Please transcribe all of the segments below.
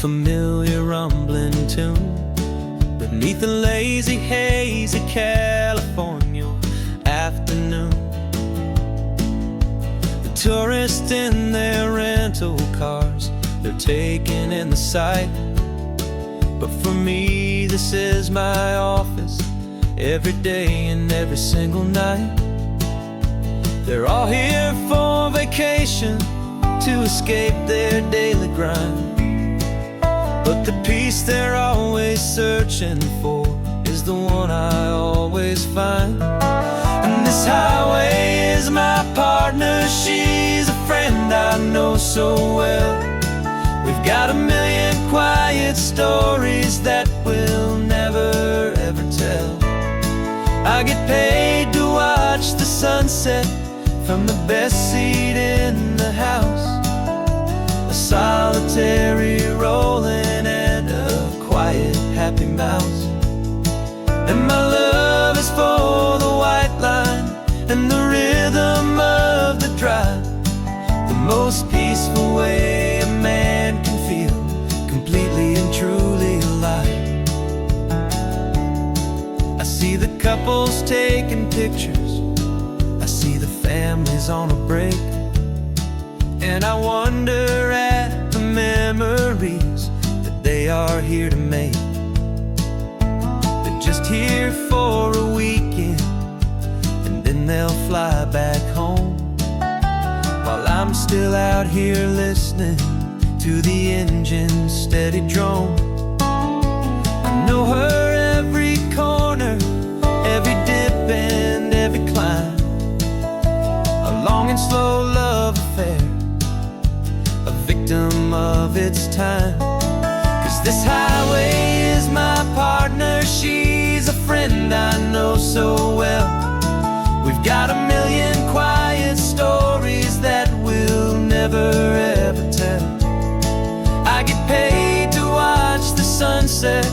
familiar rumbling tune beneath the lazy haze of California afternoon. The tourists in their rental cars, they're taking in the sight. But for me, this is my office, every day and every single night. They're all here for vacation, to escape their daily grind. But the peace they're always searching for is the one I always find. And this highway is my partner, she's a friend I know so well. We've got a million quiet stories that we'll never ever tell. I get paid to watch the sunset from the best seat in the house. A solitary rolling and a quiet happy mouse. And my love is for the white line and the rhythm of the drive. The most peaceful way a man can feel completely and truly alive. I see the couples taking pictures, I see the families on a break, and I wonder at the memories that they are here to make. They're just here for a weekend, and then they'll fly back home, while I'm still out here listening to the engine's steady drone. I know her every corner, every dip and every climb. A long and slow love affair, a victim of its time. 'Cause this highway is my partner, she's a friend I know so well. We've got a million quiet stories that we'll never ever tell. I get paid to watch the sunset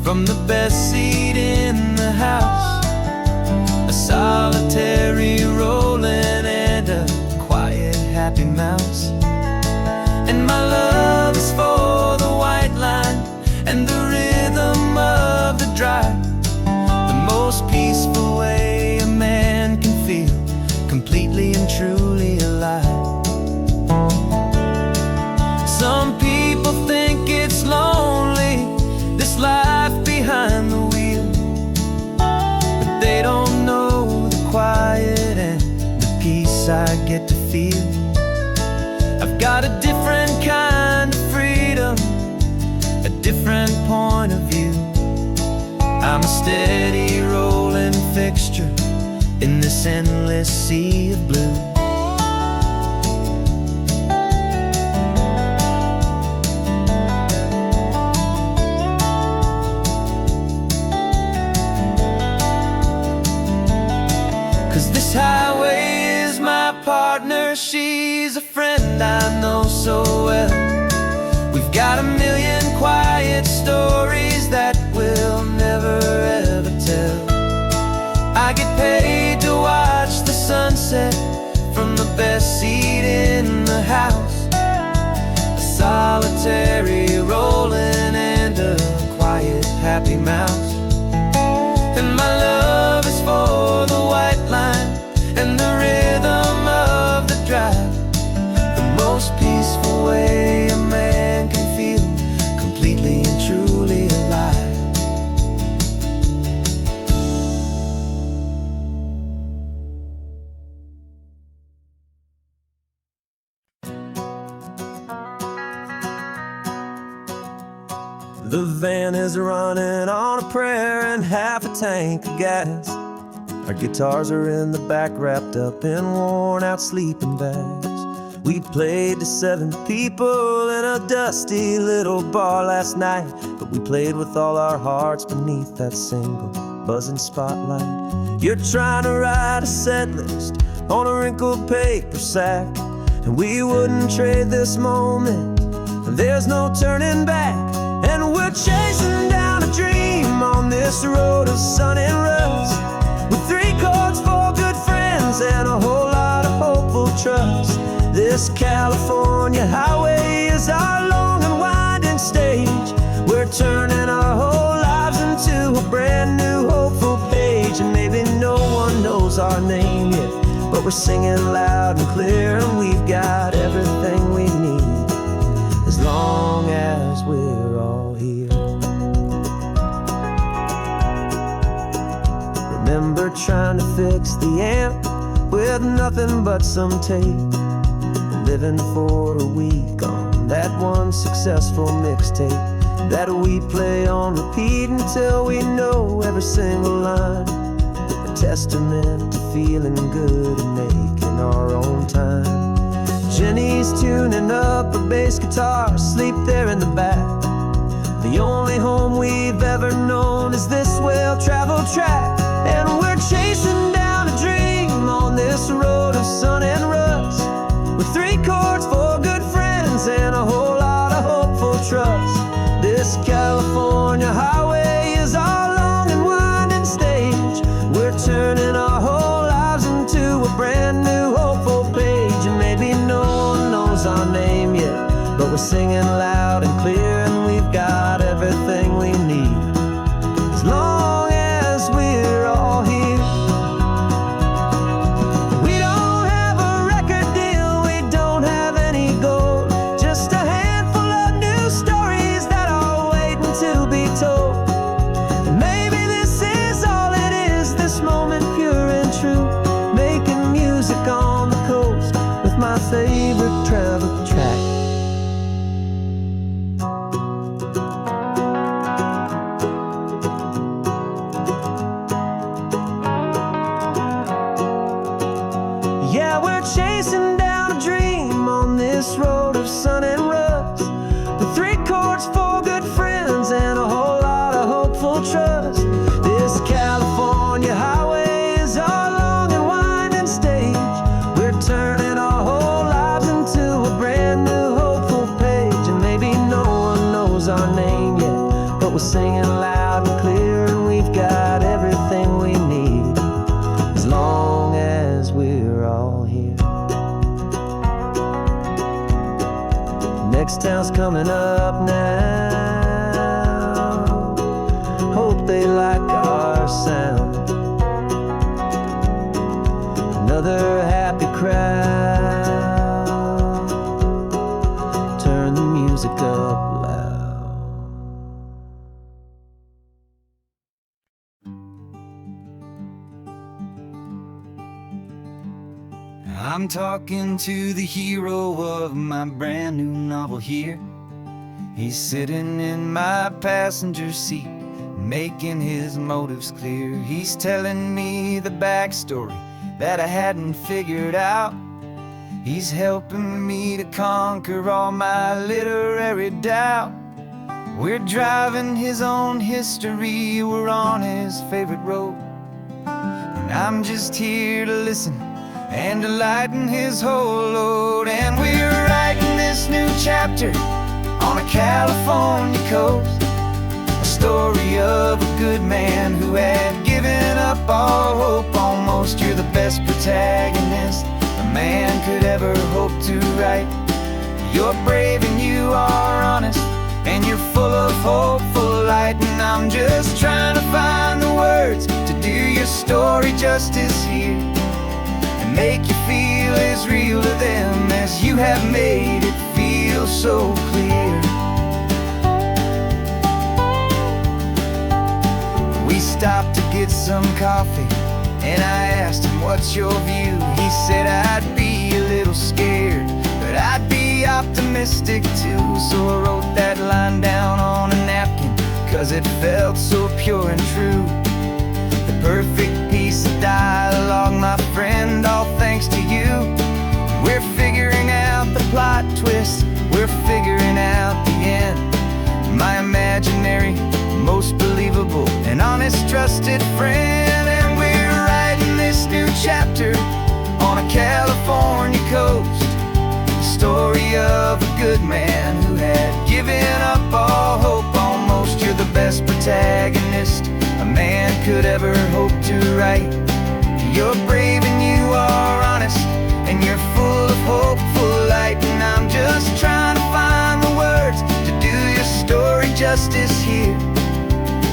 from the best seat in the house. A solitary rolling and a quiet happy mouse. And my love is for the white line and the rhythm of the drive. The most peaceful way a man can feel completely and truly alive. Some people think it's lonely, this life behind the wheel, but they don't know the quiet and the peace I get to feel. I've got a different kind of freedom, a different point of view. I'm a steady rolling fixture in this endless sea of blue. Highway is my partner, she's a friend I know so well. We've got a million quiet stories that we'll never ever tell. I get paid to watch the sunset from the best seat in the house. A solitary rolling and a quiet happy mouse. And my love is for the white line and the rhythm of the drive. The most peaceful way a man can feel completely and truly alive. The van is running on a prayer and half a tank of gas. Our guitars are in the back, wrapped up in worn-out sleeping bags. We played to 7 people in a dusty little bar last night, but we played with all our hearts beneath that single buzzing spotlight. You're trying to write a set list on a wrinkled paper sack, and we wouldn't trade this moment. There's no turning back, and we're chasing down a dream on this road of sun and rust, with 3 chords, 4 good friends, and a whole lot of hopeful trust. This California highway is our long and winding stage. but we're singing loud and clear, and we've got everything we need as long as we're all here. Remember trying to fix the amp with nothing but some tape, living for a week on that one successful mixtape that we play on repeat until we know every single line. A testament to feeling good and making our own time. Jenny's tuning up her bass guitar, asleep there in the back. The only home we've ever known is this well-traveled track, and we're chasing down a dream on this road of sun and rust, with 3 chords, 4 good friends, and a whole lot of hopeful trust. This California highway is our long and winding stage. We're turning our whole lives into a brand new hopeful page. And maybe no one knows our name yet, but we're singing loud and clear, and we've got everything we need as long as we're all here. We don't have a record deal, we don't have any gold, just a handful of new stories that are waiting to be told. And maybe this is all it is, this moment pure and true, making music on the coast with my favorite travel track. Yeah, we're chasing down a dream on this road of sun and rust, with 3 chords, 4 good friends, and a whole lot of hopeful trust. This California highway is our long and winding stage. We're turning our whole lives into a brand new hopeful page. And maybe no one knows our name yet, but we're singing loud and clear, and we've got everything we need as long as we're all here. Next town's coming up now, hope they like our sound. Another happy crowd, turn the music up loud. I'm talking to the hero of my brand new novel here. He's sitting in my passenger seat, making his motives clear. He's telling me the backstory that I hadn't figured out. He's helping me to conquer all my literary doubt. We're driving his own history, we're on his favorite road, and I'm just here to listen and to lighten his whole load. And we're writing this new chapter on a California coast, a story of a good man who had given up all hope almost. You're the best protagonist a man could ever hope to write. You're brave and you are honest, and you're full of hopeful light. And I'm just trying to find the words to do your story justice here, make you feel as real to them as you have made it feel so clear. We stopped to get some coffee, and I asked him, what's your view? He said, I'd be a little scared, but I'd be optimistic too. So I wrote that line down on a napkin, 'cause it felt so pure and true. The perfect piece of dialogue, my friend, all thanks to you. We're figuring out the plot twist, we're figuring out the end. My imaginary, most believable and honest trusted friend. And we're writing this new chapter on a California coast, the story of a good man who had given up all hope almost. You're the best protagonist a man could ever hope to write. You're brave and you are honest, and you're full of hopeful light. And I'm just trying to find the words to do your story justice here,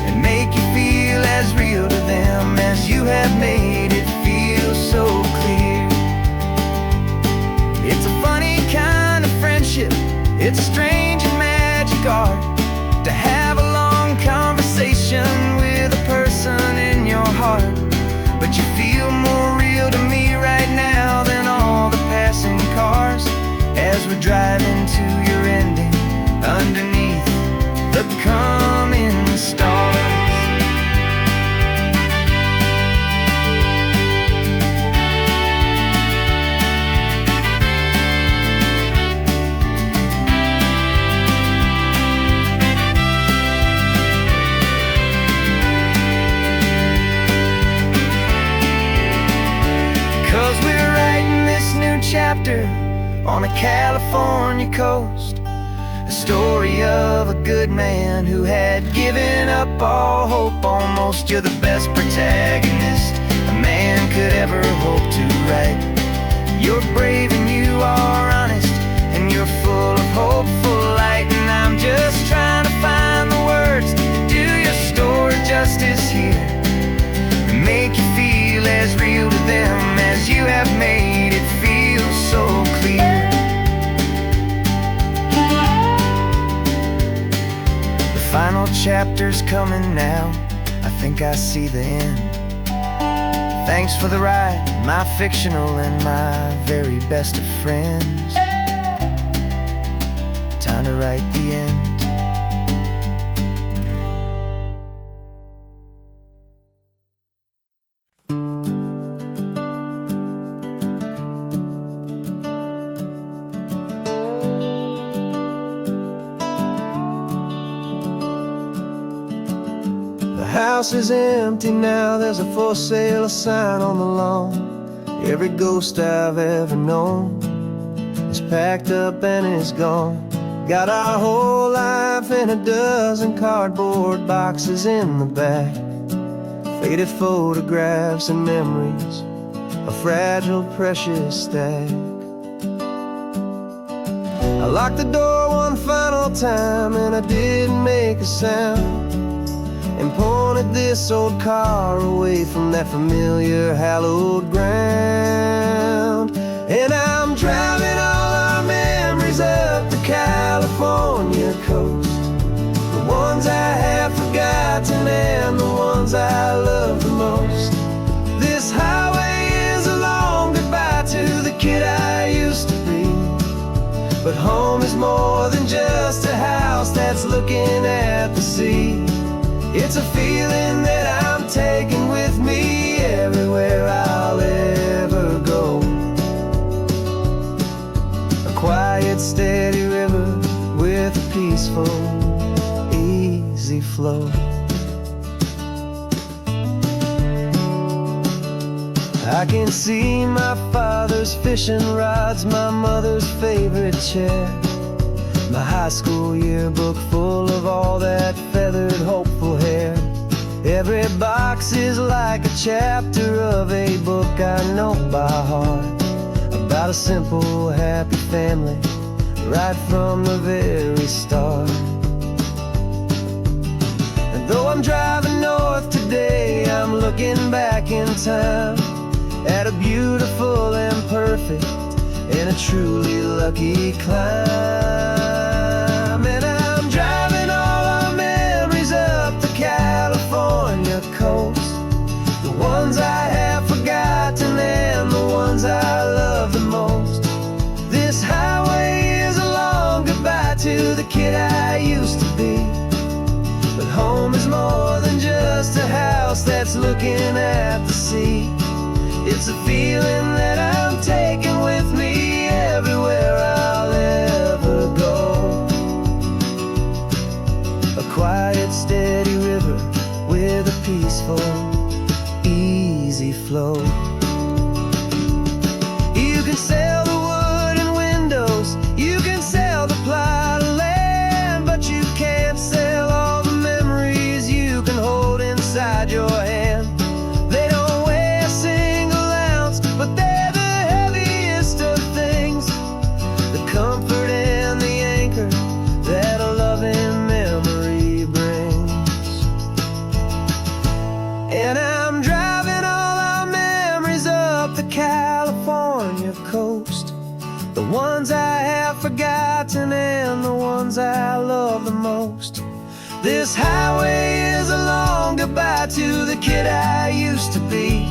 and make you feel as real to them as you have made it feel so clear. It's strange and magic art to have a long conversation with a person in your heart. But you feel more real to me right now than all the passing cars, as we're driving to your ending underneath the coming stars. 'Cause we're writing this new chapter on a California coast, a story of a good man who had given up all hope almost. You're the best protagonist a man could ever hope to write. You're brave and you are honest, and you're full of hopeful light. And I'm just trying to find the words to do your story justice here, and make you feel as real to them as you have made it feel so clear. The final chapter's coming now, I think I see the end. Thanks for the ride, my fictional and my very best of friends. Time to write the end. The house is empty now, there's a for sale sign on the lawn. Every ghost I've ever known is packed up and is gone. Got our whole life in a dozen cardboard boxes in the back, faded photographs and memories, a fragile, precious stack. I locked the door one final time and I didn't make a sound, and pointed this old car away from that familiar hallowed ground. And I'm driving all our memories up the California coast, the ones I have forgotten and the ones I love the most. This highway is a long goodbye to the kid I used to be, but home is more than just a house that's looking at the sea. It's a feeling that I'm taking with me everywhere I'll ever go. A quiet, steady river with a peaceful, easy flow. I can see my father's fishing rods, my mother's favorite chair, my high school yearbook full of all that feathered, hopeful hair. Every box is like a chapter of a book I know by heart, about a simple, happy family right from the very start. And though I'm driving north today, I'm looking back in time at a beautiful and perfect and a truly lucky climb. And I'm driving all our memories up the California coast, the ones I have forgotten and the ones I love the most. This highway is a long goodbye to the kid I used to be, but home is more than just a house that's looking at the sea. It's a feeling that I'm taking with me everywhere I'll ever go. A quiet, steady river with a peaceful, easy flow. You can sell the wood and windows, you can sell the plot of land, but you can't sell all the memories you can hold inside your hand. They don't weigh a single ounce, but they're the heaviest of things, the comfort and the anchor that a loving memory brings. And I'm driving all our memories up the California coast, ones I love the most. This highway is a long goodbye to the kid I used to be.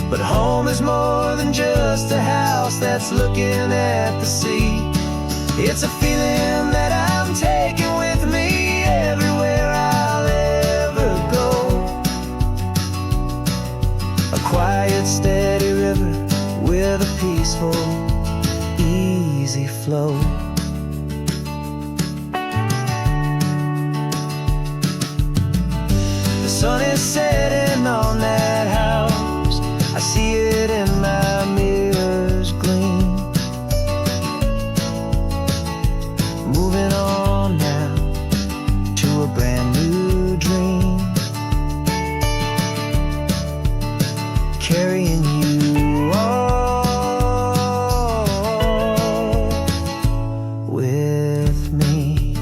But home is more than just a house that's looking at the sea. It's a feeling that I'm taking with me everywhere I'll ever go. A quiet, steady river with a peaceful, easy flow. The sun is setting on that house. I see it in my mirror's gleam. Moving on now to a brand new dream. Carrying you all with me.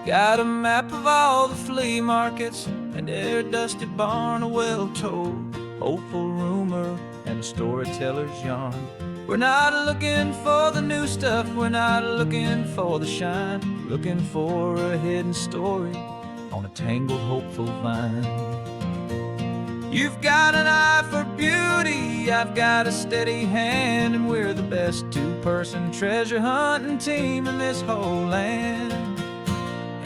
Got a map of all the flea markets and every dusty barn, a well-told, hopeful rumor, and a storyteller's yarn. We're not looking for the new stuff, we're not looking for the shine, looking for a hidden story on a tangled, hopeful vine. You've got an eye for beauty, I've got a steady hand, and we're the best two-person treasure hunting team in this whole land.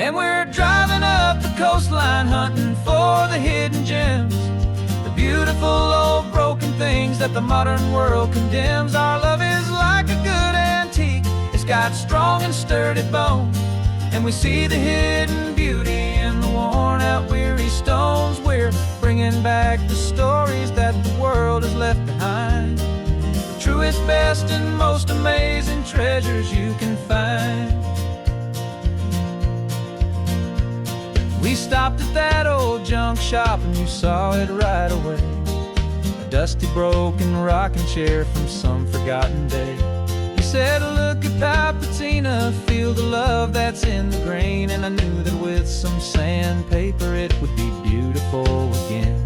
And we're driving up the coastline hunting for the hidden gems, the beautiful old broken things that the modern world condemns. Our love is like a good antique, it's got strong and sturdy bones, and we see the hidden beauty in the worn out weary stones. We're bringing back the stories that the world has left behind, the truest, best, and most amazing treasures you can find. We stopped at that old junk shop and you saw it right away, a dusty, broken rocking chair from some forgotten day. You said, look at that patina, feel the love that's in the grain, and I knew that with some sandpaper it would be beautiful again.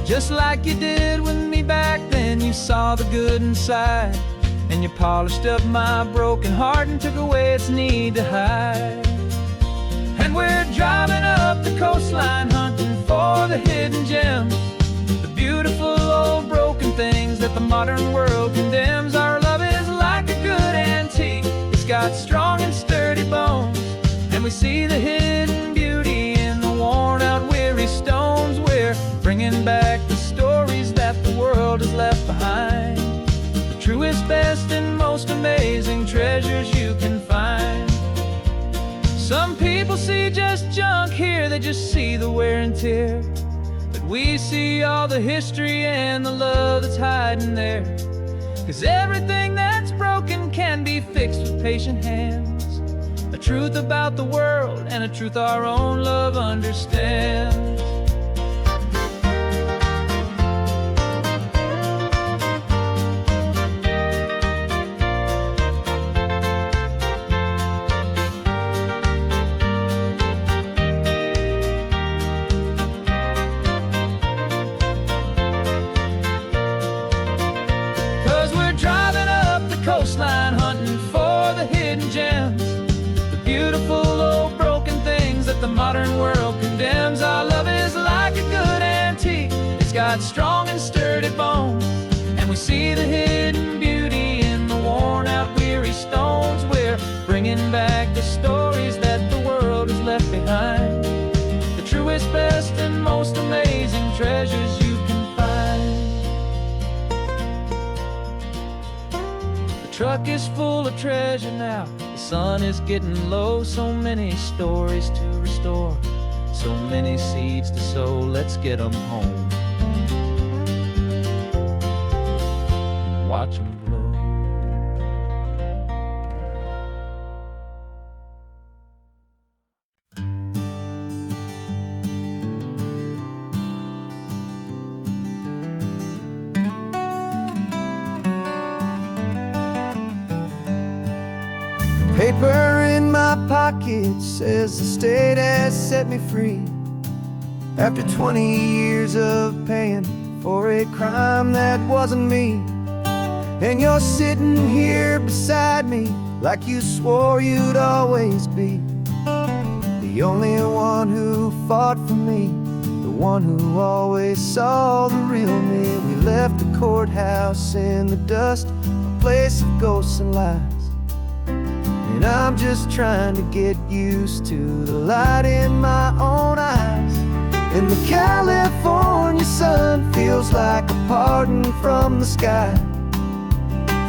Just like you did with me back then, you saw the good inside, and you polished up my broken heart and took away its need to hide. And we're driving up the coastline hunting for the hidden gems, the beautiful old broken things that the modern world condemns. Our love is like a good antique, it's got strong and sturdy bones, and we see the hidden beauty in the worn out weary stones. We're bringing back the stories that the world has left behind, the truest, best, and most amazing treasures you can find. Some people see just junk here, they just see the wear and tear, but we see all the history and the love that's hiding there. 'Cause everything that's broken can be fixed with patient hands, a truth about the world and a truth our own love understands. 'Cause we're driving up the coastline hunting for the hidden gems, the beautiful old broken things that the modern world condemns. Our love is like a good antique, it's got strong and sturdy bones, and we see the hidden beauty in the worn out weary stones. We're bringing back the stories that the world has left behind, the truest, best, and most amazing treasures you can find. The truck is full of treasure now, the sun is getting low. So many stories to restore, so many seeds to sow. Let's get them home, watch them blow. Paper in my my pocket says the state has set me free. After 20 years of paying for a crime that wasn't me. And you're sitting here beside me like you swore you'd always be. The only one who fought for me, the one who always saw the real me. We left the courthouse in the dust, a place of ghosts and lies. And I'm just trying to get used to the light in my own eyes. And the California sun feels like a pardon from the sky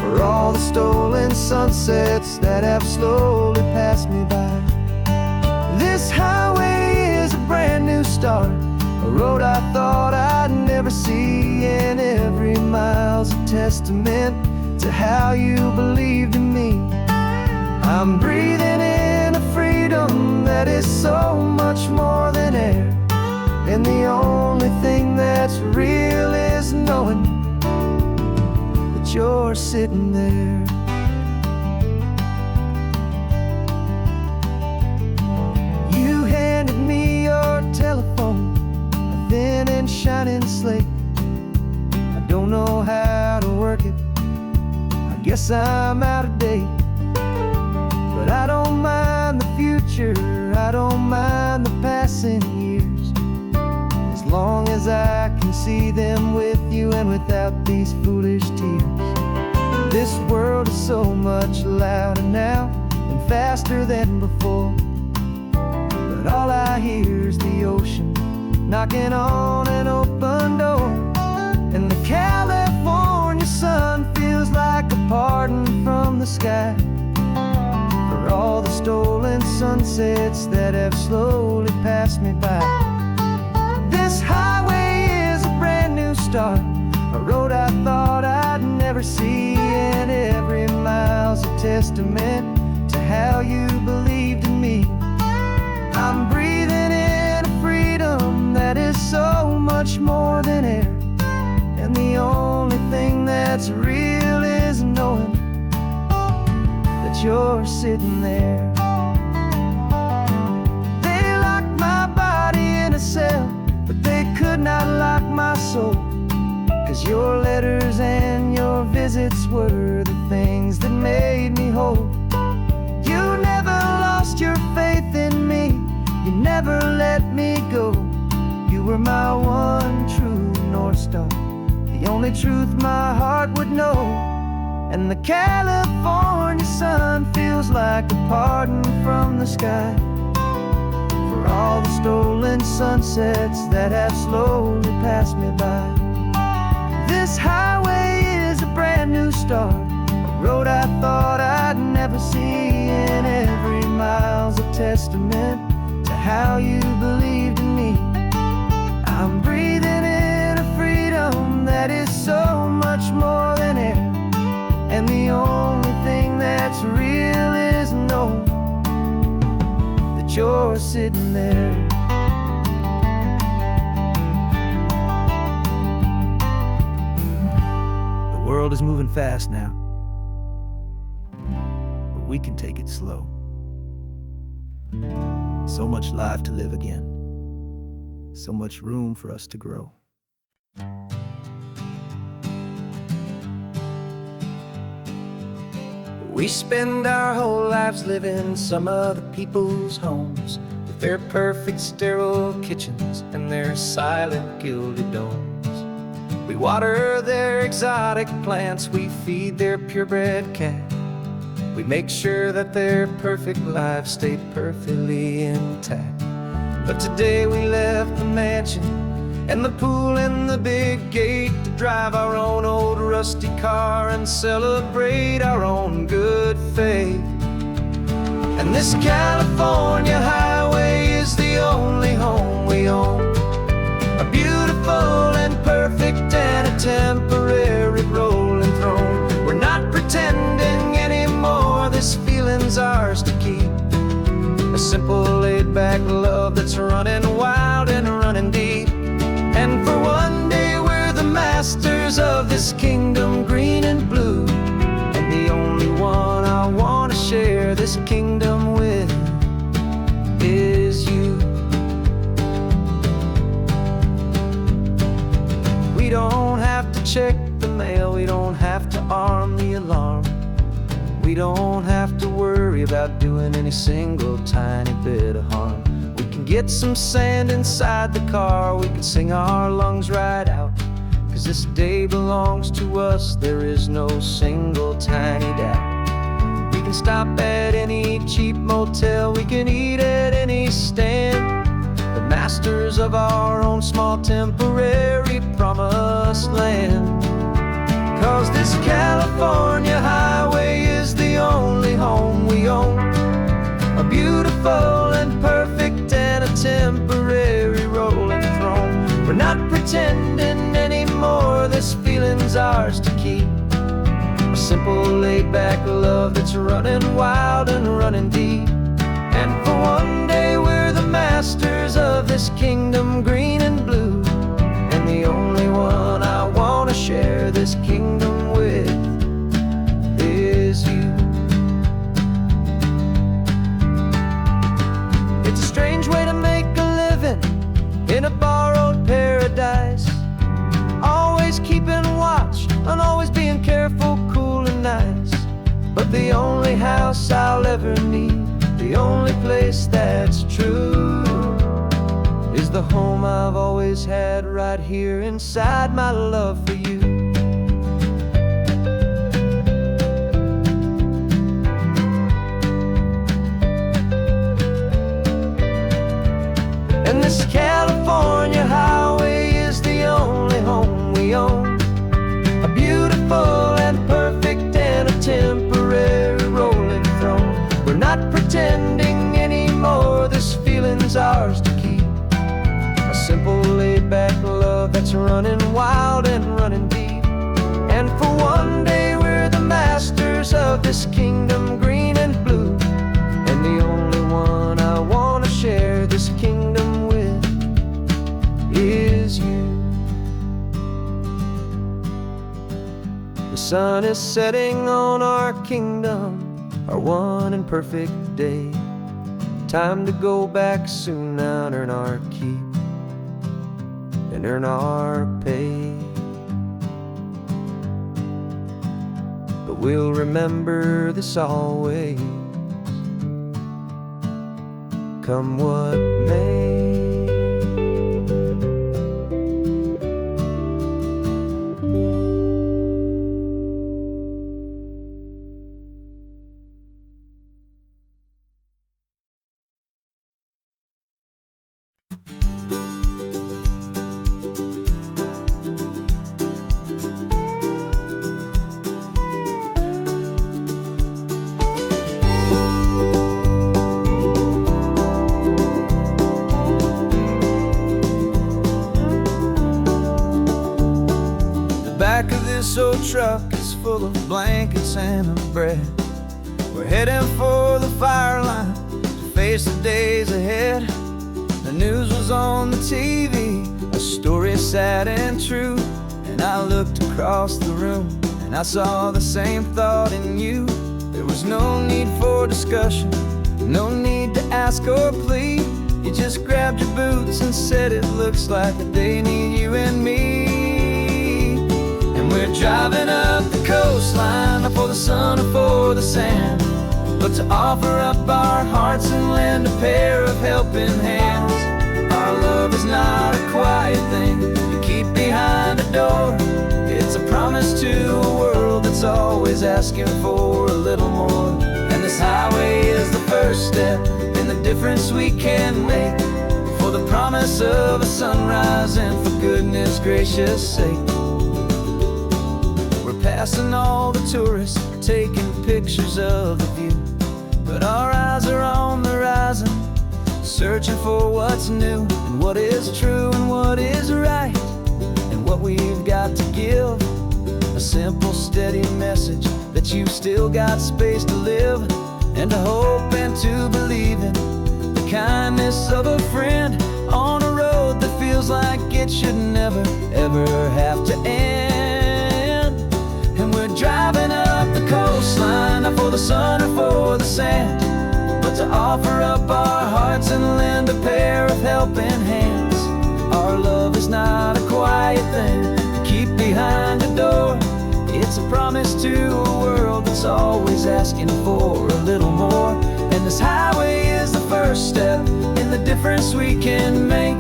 for all the stolen sunsets that have slowly passed me by. This highway is a brand new start, a road I thought I'd never see, and every mile's a testament to how you believed in me. I'm breathing in a freedom that is so much more than air, and the only thing that's real is knowing that you're sitting there. You handed me your telephone, a thin and shining slate. I don't know how to work it, I guess I'm out of date. But I don't mind the future, I don't mind the passing years, as long as I can see them with you and without these foolish tears. This world is so much louder now and faster than before, but all I hear is the ocean knocking on an open door. And the California sun feels like a pardon from the sky for all the stolen sunsets that have slowly passed me by. This highway is a brand new start, a road I thought I'd never see, and every mile's a testament to how you believed in me. I'm breathing in a freedom that is so much more than air, and the only thing that's real is knowing that you're sitting there. They locked my body in a cell, but they could not lock my soul, 'cause your letters and your visits were the things that made me whole. You never lost your faith in me, you never let me go. You were my one true North Star, the only truth my heart would know. And the California sun feels like a pardon from the sky for all the stolen sunsets that have slowly passed me by. This highway is a brand new start, a road I thought I'd never see, and every mile's a testament to how you believed in me. I'm breathing in a freedom that is so much more than air, and the only thing that's real is knowing that you're sitting there. The world is moving fast now, but we can take it slow. So much life to live again, so much room for us to grow. We spend our whole lives living some other people's homes, with their perfect sterile kitchens and their silent gilded domes. We water their exotic plants, we feed their purebred cat. We make sure that their perfect lives stay perfectly intact. But today we left the mansion and the pool and the big gate to drive our own old rusty car and celebrate our own good faith. And this California highway is the only home we own, a beautiful and perfect and a temporary rolling throne. We're not pretending anymore, this feeling's ours to keep, a simple laid-back love that's running wild and running deep. And for one day we're the masters of this kingdom green and blue, and the only one I want to share this kingdom with have to check the mail, we don't have to arm the alarm. We don't have to worry about doing any single tiny bit of harm. We can get some sand inside the car, we can sing our lungs right out. 'Cause this day belongs to us, there is no single tiny doubt. We can stop at any cheap motel, we can eat at any stand. The masters of our own small temporary promised land. 'Cause this California highway is the only home we own. A beautiful and perfect and a temporary rolling throne. We're not pretending anymore, this feeling's ours to keep. A simple laid-back love that's running wild and running deep. And for one day we're the masters of this kingdom green and blue. And the only one I want to share this kingdom with is you. It's a strange way to make a living in a borrowed paradise. Always keeping watch and always being careful, cool and nice. But the only house I'll ever need, the only place that's true, is the home I've always had right here inside my love for you. And this California highway is the only home we own. A beautiful and perfect and a temporary rolling throne. We're not pretending anymore, this feeling's ours to keep. A simple laid-back love that's running wild and running deep. And for one day we're the masters of this kingdom green and blue. And the only one I want to share this kingdom with is you. The sun is setting on our kingdom, our one and perfect day. Time to go back soon now and earn our keep and earn our pay. But we'll remember this always, come what may. Back of this old truck is full of blankets and of bread. We're heading for the fire line to face the days ahead. The news was on the TV, a story sad and true. And I looked across the room and I saw the same thought in you. There was no need for discussion, no need to ask or plead. You just grabbed your boots and said it looks like the day need you and me. We're driving up the coastline, not for the sun or for the sand, but to offer up our hearts and lend a pair of helping hands. Our love is not a quiet thing you keep behind a door. It's a promise to a world that's always asking for a little more. And this highway is the first step in the difference we can make, for the promise of a sunrise and for goodness gracious sake. Passing all the tourists, taking pictures of the view, but our eyes are on the horizon, searching for what's new and what is true and what is right, and what we've got to give. A simple, steady message that you've still got space to live, and to hope and to believe in the kindness of a friend on a road that feels like it should never, ever have to end. We're driving up the coastline, not for the sun or for the sand, but to offer up our hearts and lend a pair helping hands. Our love is not a quiet thing to keep behind that's always asking for a little more. And this highway is the first step in the difference we can make,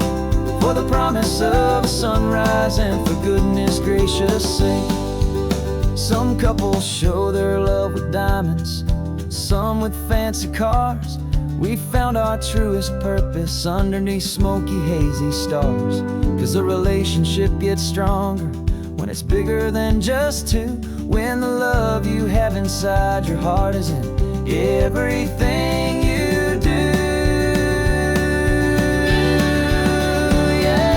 for the promise of a sunrise and for goodness gracious sake. Some couples show their love with diamonds, some with fancy cars. We found our truest purpose underneath smoky, hazy stars. 'Cause the relationship gets stronger when it's bigger than just two, when the love you have inside your heart is in everything you do. Yeah.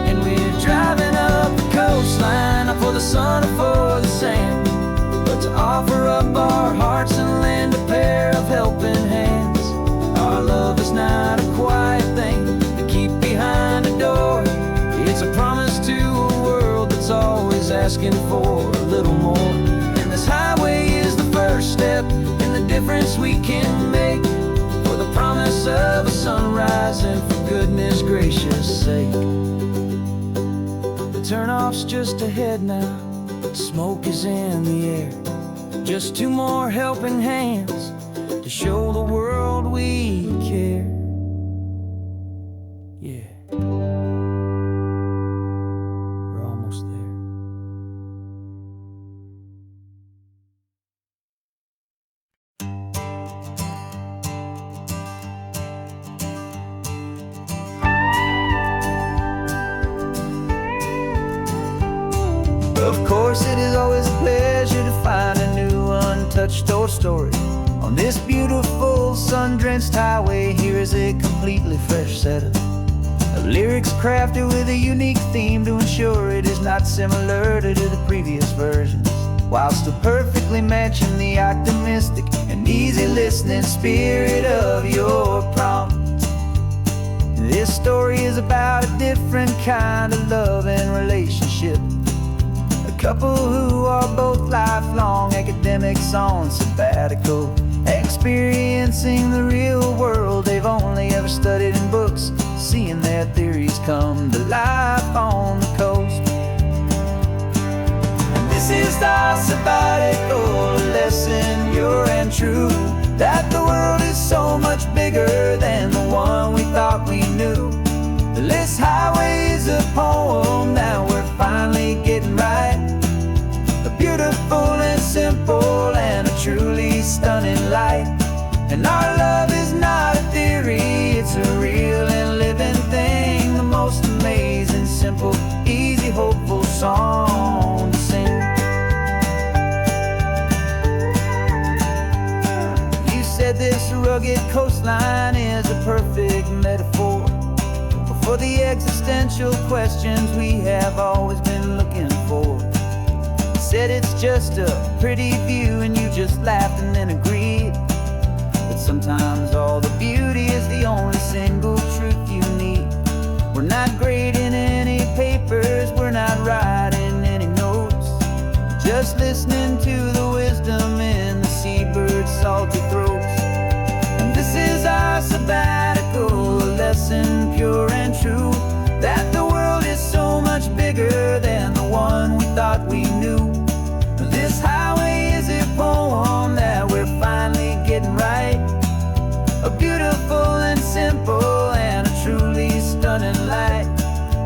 And we're driving up the coastline, not for the sun or for the sand, but to offer up our hearts and lend a pair of helping hands. Our love is not a quiet thing to keep behind a door. It's a promise to a world that's always asking for a little more. And this highway is the first step in the difference we can make, for the promise of a sunrise and for goodness gracious sake. The turnoff's just ahead now, smoke is in the air. Just two more helping hands to show the world we care. Yeah. We're almost there. Of course, it is always a pleasure to find a new untouched old story. On this beautiful sun-drenched highway, here is a completely fresh set of lyrics crafted with a unique theme to ensure it is not similar to the previous versions, while still perfectly matching the optimistic and easy listening spirit of your prompt. This story is about a different kind of love and relationship. A couple who are both lifelong academics on sabbatical, experiencing the real world they've only ever studied in books, seeing their theories come to life on the coast. And this is our sabbatical lesson, pure and true, that the world is so much bigger than the one we thought we knew. This highway is a poem that we're finally getting right, a beautiful and simple and a truly stunning light. And our love is not a theory, it's a real and living thing, the most amazing, simple, easy, hopeful song to sing. You said this rugged coastline is a perfect metaphor for the existential questions we have always been looking for. Said it's just a pretty view and you just laughed and then agreed, but sometimes all the beauty is the only single truth you need. We're not grading any papers, we're not writing any notes, just listening to the wisdom in the seabird's salty throats. And this is our sabbatical lesson, pure and true, that the world is so much bigger than the one we thought we knew. This highway is a poem that we're finally getting right, a beautiful and simple and a truly stunning light.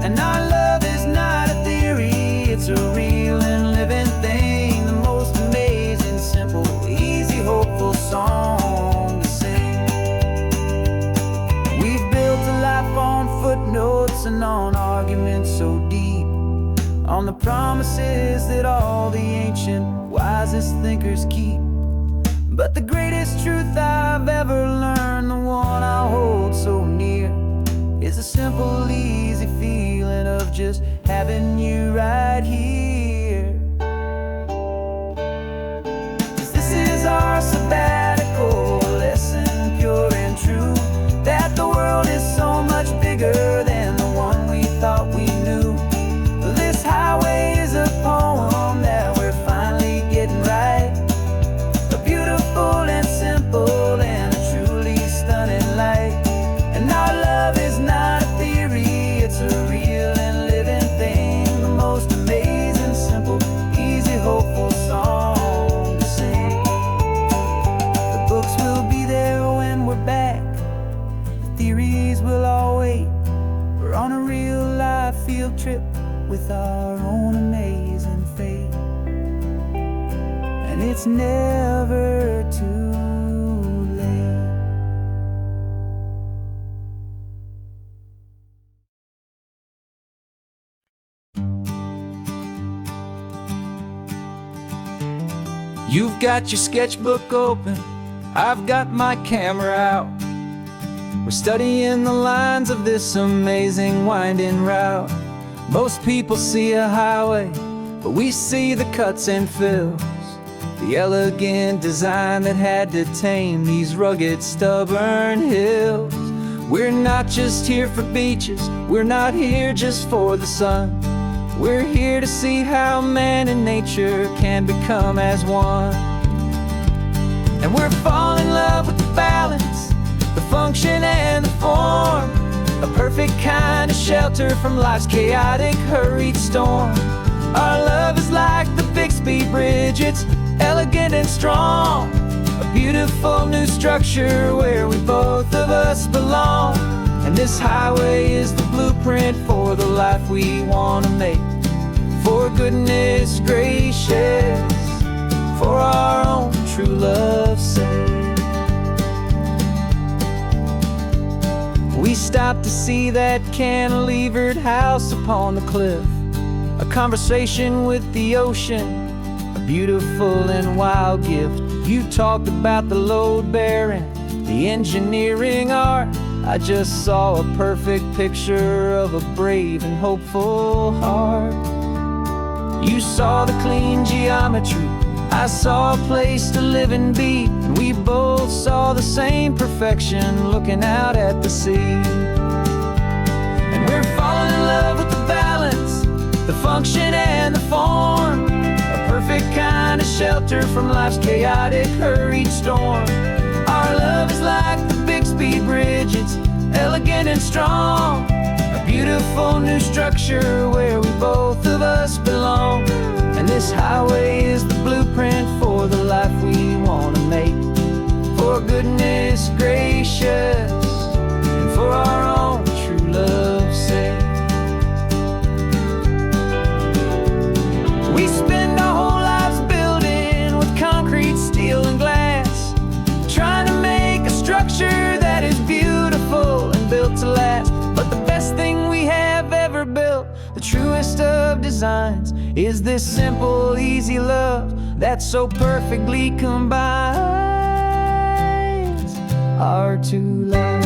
And our love is not a theory, it's a real and living thing, the most amazing, simple, easy, hopeful song to sing. We've built a life on footnotes and on arguments so deep, on the promises that all the ancient, wisest thinkers keep. But the greatest truth I've ever learned, the one I hold so near, is a simple, easy feeling of just having you right here. 'Cause this is our sabbatical lesson, pure and true, that the world is so much bigger than the one we thought we knew. This highway is a poem that we're finally getting right, a beautiful and simple and a truly stunning light. And our love is not a theory, and it's never too late. You've got your sketchbook open, I've got my camera out. We're studying the lines of this amazing winding route. Most people see a highway, but we see the cuts and fills, the elegant design that had to tame these rugged, stubborn hills. We're not just here for beaches, we're not here just for the sun. We're here to see how man and nature can become as one. And we're falling in love with the balance, the function and the form, a perfect kind of shelter from life's chaotic, hurried storm. Our love is like the Bixby Bridge, it's elegant and strong, a beautiful new structure where we both of us belong. And this highway is the blueprint for the life we want to make. For goodness gracious, for our own true love's sake. We stopped to see that cantilevered house upon the cliff, a conversation with the ocean, a beautiful and wild gift. You talked about the load bearing, the engineering art. I just saw a perfect picture of a brave and hopeful heart. You saw the clean geometry, I saw a place to live and be, and we both saw the same perfection looking out at the sea. And we're falling in love with the balance, the function and the form, a perfect kind of shelter from life's chaotic, hurried storm. Our love is like the Bixby Bridge, it's elegant and strong, a beautiful new structure where we both of us belong. And this highway is the blueprint for the life we want to make. For goodness gracious, and for our own true love's sake. We spend our whole lives building with concrete, steel and glass, trying to make a structure that is beautiful and built to last. But the best thing we have ever built, the truest of designs, is this simple, easy love that so perfectly combines our two lives.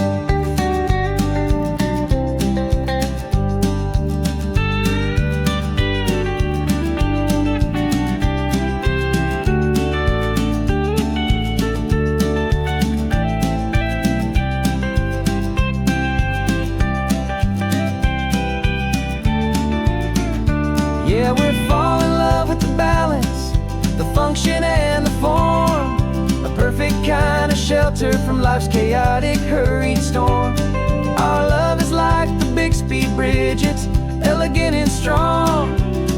Yeah, we're falling in love with the balance, the function and the form, a perfect kind of shelter from life's chaotic, hurried storm. Our love is like the Bixby Bridge, it's elegant and strong,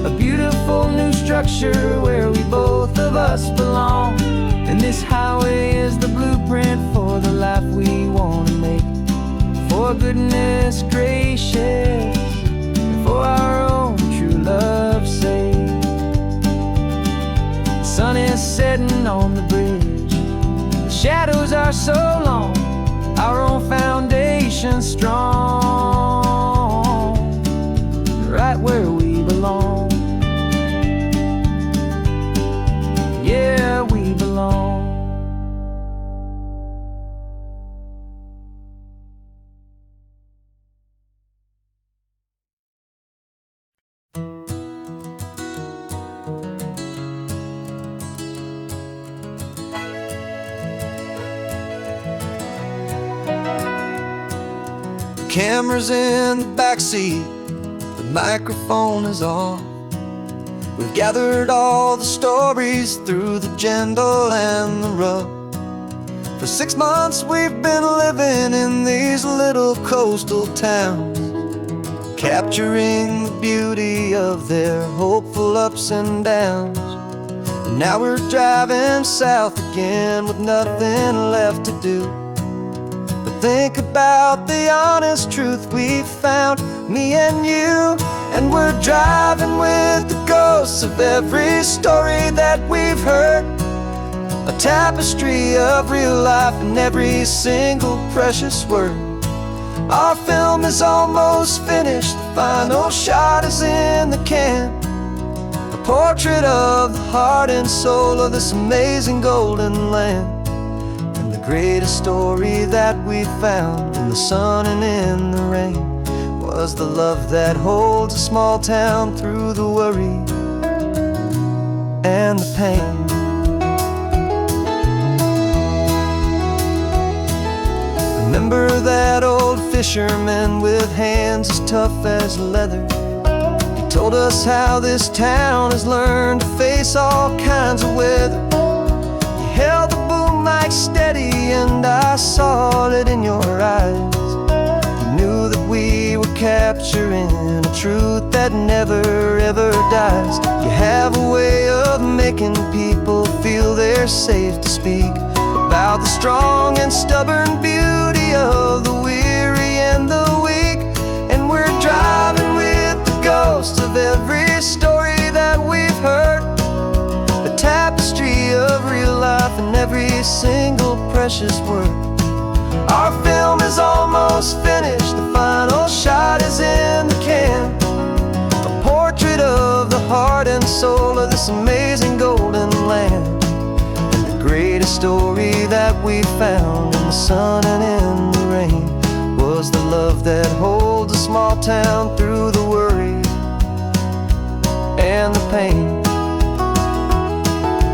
a beautiful new structure where we both of us belong. And this highway is the blueprint for the life we want to make. For goodness gracious, for our own true love's sake. The sun is setting on the bridge, the shadows are so long, our own foundation strong, right where we belong. Yeah, we belong. Camera's in the backseat, the microphone is on. We've gathered all the stories through the gentle and the rough. For 6 months we've been living in these little coastal towns, capturing the beauty of their hopeful ups and downs. And now we're driving south again with nothing left to do. Think about the honest truth we found, me and you. And we're driving with the ghosts of every story that we've heard. a tapestry of real life in every single precious word. Our film is almost finished, the final shot is in the can. A portrait of the heart and soul of this amazing golden land. And the greatest story that we found in the sun and in the rain was the love that holds a small town through the worry and the pain. Remember that old fisherman with hands as tough as leather? He told us how this town has learned to face all kinds of weather. You held the boom mic steady and I saw it in your eyes. You knew that we were capturing a truth that never ever dies. You have a way of making people feel they're safe to speak about the strong and stubborn beauty of the weary and the weak. And we're driving with the ghosts of every story that we've heard, a tapestry of real life in every single precious word. Our film is almost finished, the final shot is in the can. A portrait of the heart and soul of this amazing golden land. Greatest story that we found in the sun and in the rain was the love that holds a small town through the worry and the pain.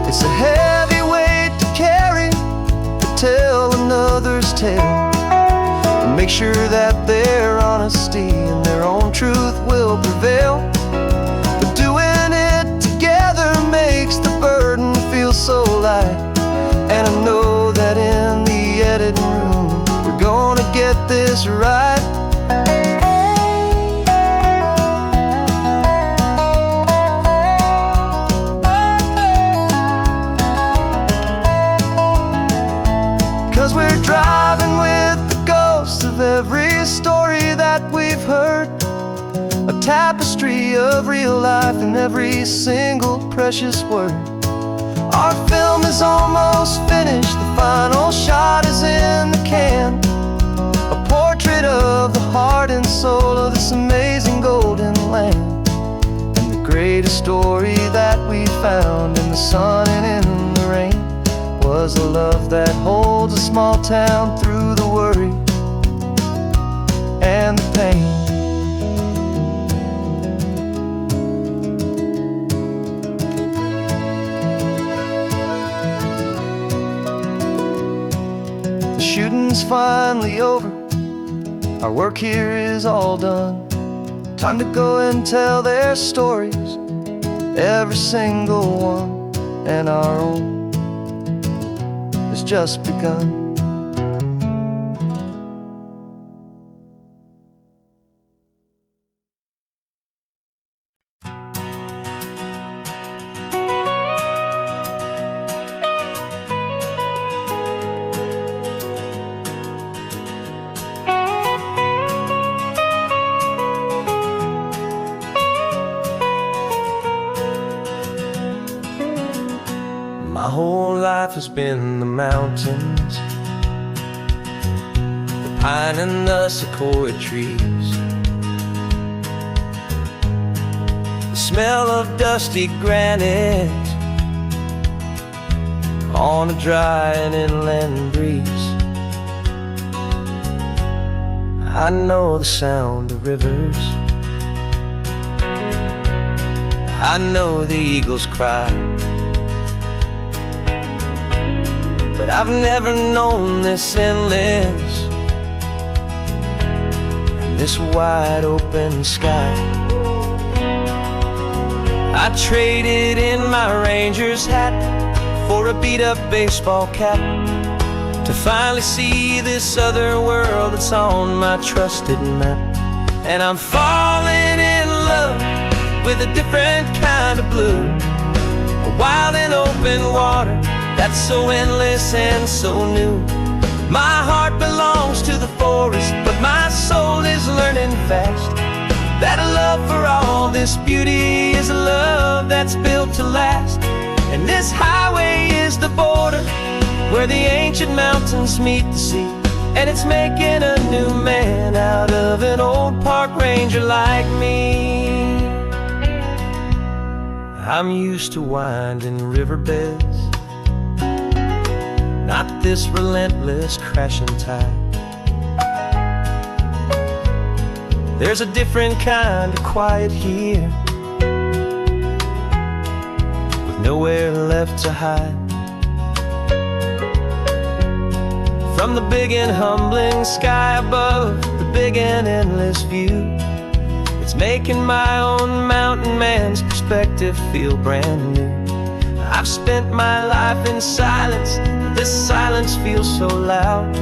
It's a heavy weight to carry, to tell another's tale, and make sure that their honesty and their own truth will prevail. But doing it together makes the burden feel so light. And I know that in the editing room we're gonna get this right. 'Cause we're driving with the ghosts of every story that we've heard, a tapestry of real life in every single precious word. Our film is almost finished, the final shot is in the can. A portrait of the heart and soul of this amazing golden land. And the greatest story that we found in the sun and in the rain was a love that holds a small town through the worry and the pain. Shooting's finally over, our work here is all done. Time to go and tell their stories, every single one, and our own has just begun. My whole life has been the mountains, the pine and the sequoia trees, the smell of dusty granite on a dry and inland breeze. I know the sound of rivers, I know the eagles cry, but I've never known this endless and this wide open sky. I traded in my Ranger's hat for a beat-up baseball cap to finally see this other world that's on my trusted map. And I'm falling in love with a different kind of blue, a wild and open water that's so endless and so new. My heart belongs to the forest, but my soul is learning fast that a love for all this beauty is a love that's built to last. And this highway is the border where the ancient mountains meet the sea. And it's making a new man out of an old park ranger like me. I'm used to winding riverbeds, not this relentless crashing tide. There's a different kind of quiet here, with nowhere left to hide. From the big and humbling sky above, the big and endless view, it's making my own mountain man's perspective feel brand new. I've spent my life in silence, this silence feels so loud.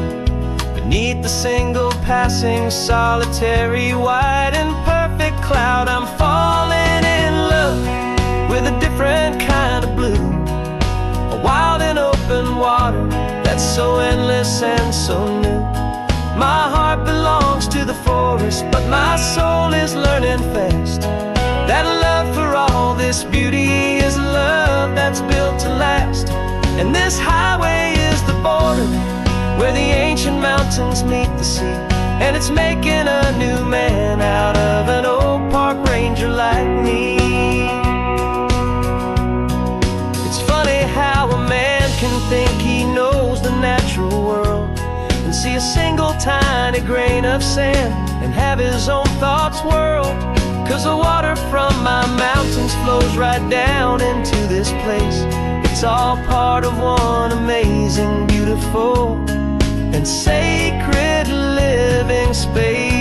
Beneath the single passing solitary white and perfect cloud, I'm falling in love with a different kind of blue, a wild and open water that's so endless and so new. My heart belongs to the forest, but my soul is learning fast that love for all this beauty is love that's built to last. And this highway is the border where the ancient mountains meet the sea. And it's making a new man out of an old park ranger like me. It's funny how a man can think he knows the natural world and see a single tiny grain of sand and have his own thoughts whirl. 'Cause the water from my mountains flows right down into this place. It's all part of one amazing, beautiful, and sacred living space.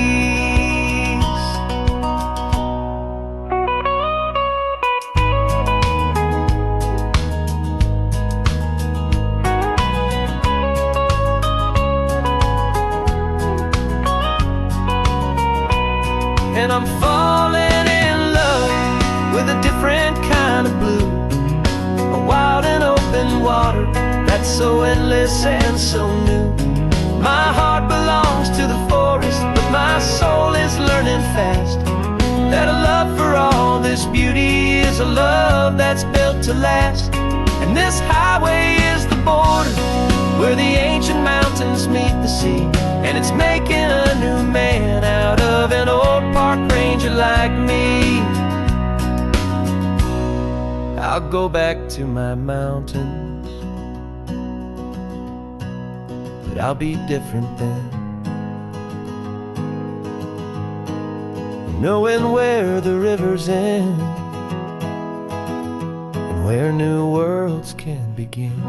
And I'm falling in love with a different kind of blue, a wild and open water that's so endless and so new. My heart belongs to the forest, but my soul is learning fast that a love for all this beauty is a love that's built to last. And this highway is the border where the ancient mountains meet the sea. And it's making a new man out of an old park ranger like me. I'll go back to my mountains, but I'll be different then, knowing where the rivers end and where new worlds can begin.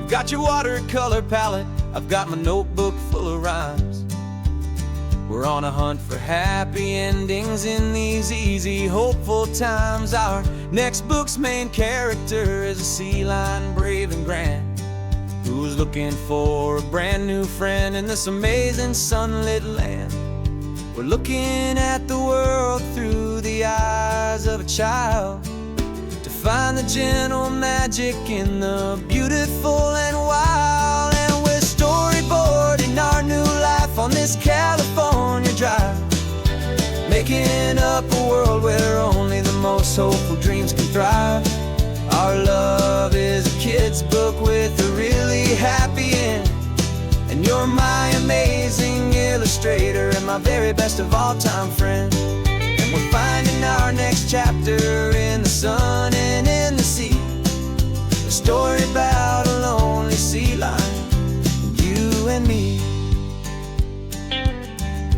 Got your watercolor palette, I've got my notebook full of rhymes. We're on a hunt for happy endings in these easy, hopeful times. Our next book's main character is a sea lion, brave and grand, who's looking for a brand new friend in this amazing sunlit land. We're looking at the world through the eyes of a child, find the gentle magic in the beautiful and wild. And we're storyboarding our new life on this California drive, making up a world where only the most hopeful dreams can thrive. Our love is a kid's book with a really happy end, and you're my amazing illustrator and my very best of all time friend. And we're finding our next chapter in the sun and in the sea, a story about a lonely sea lion, you and me.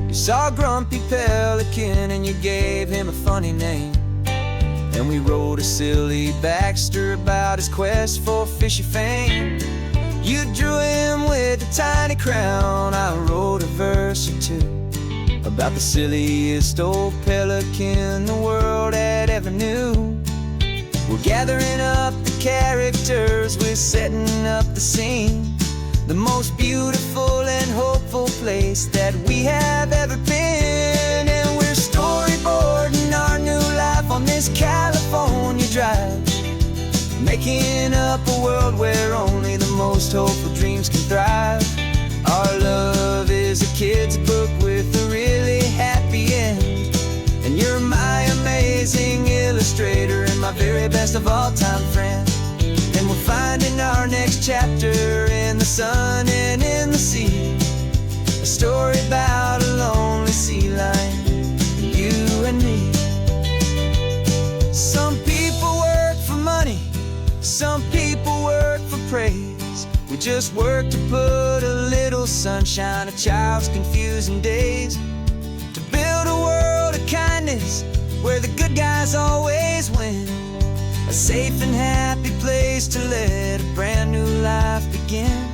You saw a grumpy pelican and you gave him a funny name, and we wrote a silly Baxter about his quest for fishy fame. You drew him with a tiny crown, I wrote a verse or two about the silliest old pelican the world had ever knew. We're gathering up the characters, we're setting up the scene, the most beautiful and hopeful place that we have ever been. And we're storyboarding our new life on this California drive, making up a world where only the most hopeful dreams can thrive. Our love is a kid's book with a really happy end, and you're my amazing illustrator and my very best of all-time friend. And we're finding our next chapter in the sun and in the sea, a story about a lonely sea lion, you and me. Some people work for money, some people work for praise. We just work to put a little sunshine in a child's confusing days, to build a world of kindness where the good guys always win, a safe and happy place to let a brand new life begin.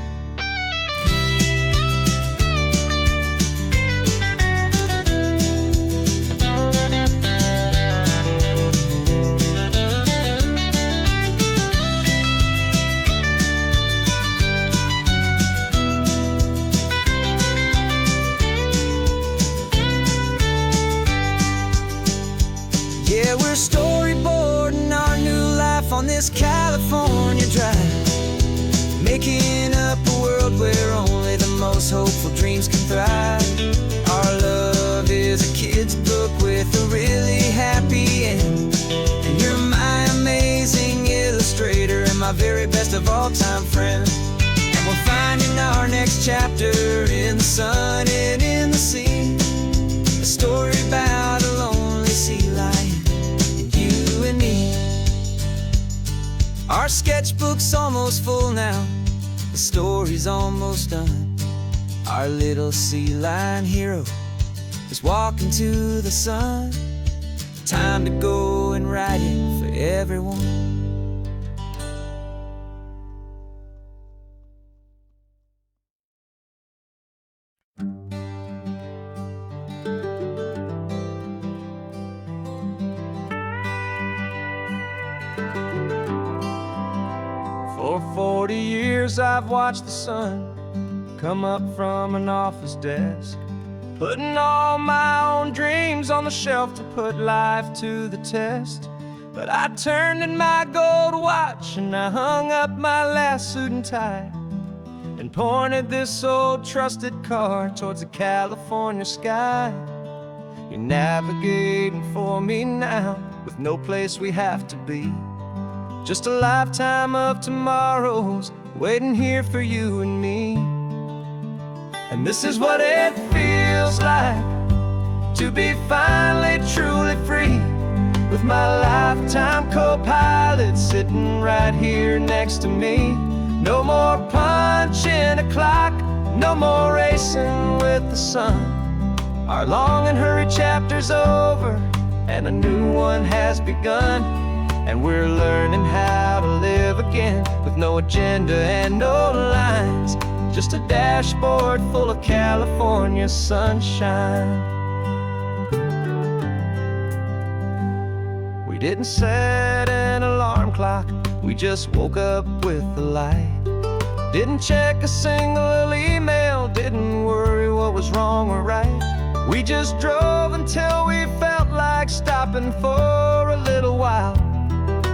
Yeah, we're storyboarding our new life on this California drive, making up a world where only the most hopeful dreams can thrive. Our love is a kid's book with a really happy end, and you're my amazing illustrator and my very best of all-time friend. And we're finding our next chapter in the sun and in the sea, a story about a lonely sea lion, and me. Our sketchbook's almost full now, the story's almost done. Our little sea lion hero is walking to the sun. Time to go and write it for everyone. For 40 years I've watched the sun come up from an office desk, putting all my own dreams on the shelf to put life to the test. But I turned in my gold watch and I hung up my last suit and tie, and pointed this old trusted car towards the California sky. You're navigating for me now with no place we have to be, just a lifetime of tomorrows waiting here for you and me. And this is what it feels like to be finally truly free, with my lifetime co-pilot sitting right here next to me. No more punching a clock, no more racing with the sun. Our long and hurried chapter's over and a new one has begun, and we're learning how to live again with no agenda and no lines, just a dashboard full of California sunshine. We didn't set an alarm clock, we just woke up with the light. Didn't check a single email, didn't worry what was wrong or right. We just drove until we felt like stopping for a little while.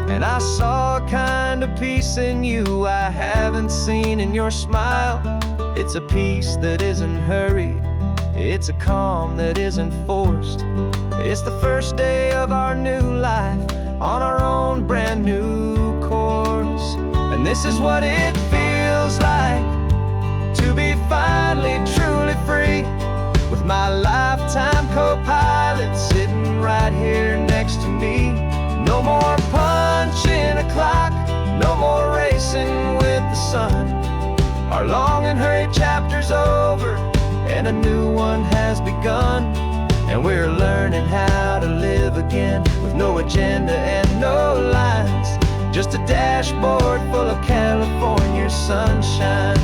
And I saw a kind of peace in you I haven't seen in your smile. It's a peace that isn't hurried, it's a calm that isn't forced. It's the first day of our new life on our own brand new course. And this is what it feels like to be finally truly free, with my lifetime co-pilot sitting right here next to me. No more punching a clock, no more racing with the sun. Our long and hurried chapter's over and a new one has begun, and we're learning how to live again with no agenda and no lines, just a dashboard full of California sunshine.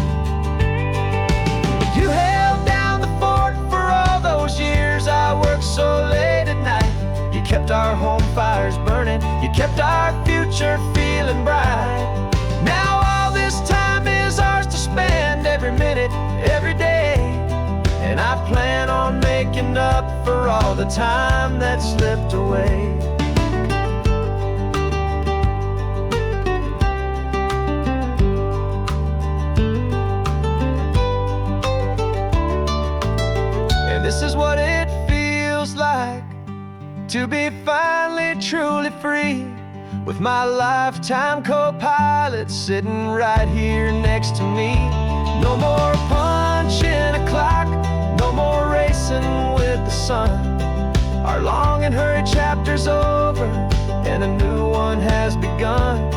You held down the fort for all those years I worked so late at night. You kept our home fires burning, you kept our future feeling bright. Now all this time is ours to spend, every minute, every day. And I plan on making up for all the time that slipped away. to be finally truly free, with my lifetime co-pilot sitting right here next to me. No more punching a clock, no more racing with the sun. Our long and hurried chapter's over, and a new one has begun.